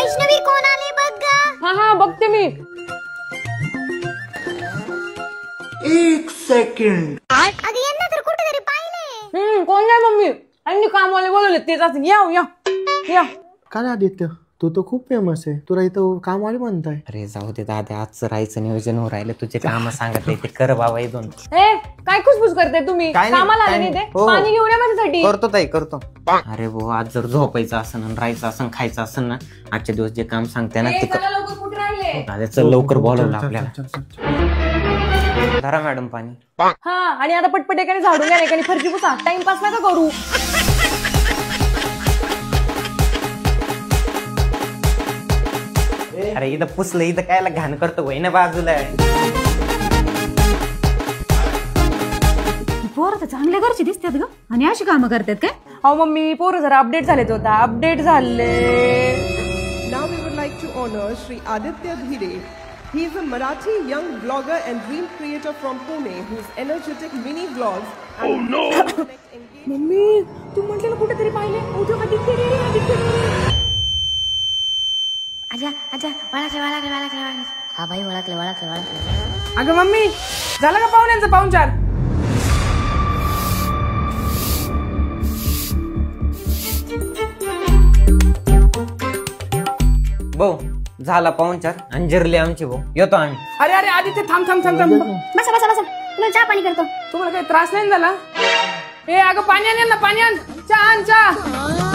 वैष्णवी कोण आले बघ ग. हा बघते मी. 1 सेकंड. अगं यांना तर कुठेतरी पाहिले. कोण नाही मम्मी, आणि कामवाले बोलवले तेच असं. या काय आदित्य, तू तर खूप फेमस आहे, तुला इथं कामवाले म्हणताय. अरे जाऊ दे दादा, आजचं राहायचं नियोजन हो राहिलं. तुझे काम सांगितले ते कर बाबा. इथून काय खुशबुश करते तुम्ही? कामाला आले नाही ते? पाणी घेऊन या माझ्यासाठी. करतो ताई, करतो. अरे भाऊ, आज जर झोपायचं असेल, राहायचं असेल, खायचं असेल ना, आजच्या दिवस जे काम सांगते ना ते कर. चल लवकर बोलवलं आपल्याला. धरा मॅडम पाणी. हा, आणि आता पटपट एकाने झाडून घ्या, एकाने फरशी पुसा. टाइमपास नका करू. अरे इथं पुसलं, इथं कायला घाण करतो वय ना बाजूला. पोरं तर चांगल्या घरचे दिसतात ग, आणि अशी कामं करतात काय? अहो मम्मी, पोरं जरा अपडेट झाले होता. अपडेट झाले. Now we would like to honor Shri Aditya Dhire. He is a Marathi young blogger and dream creator from Pune whose energetic mini vlogs and mummy, तू म्हटलेलं कुठेतरी पाहिले. आजा आजा वळखले. हा बाई वळखले. अगं मम्मी, झालं का पाहुण्यांचं पाहुणचार? भाऊ झाला पाहुणचार आणि जिरले आमची भाऊ. येतो आम्ही. अरे आदित्य, थांब. बसा. तुला चहा पाणी करतो. तुम्हाला काही त्रास नाही झाला? अगं पाणी आण ना, पाणी आण. चहा.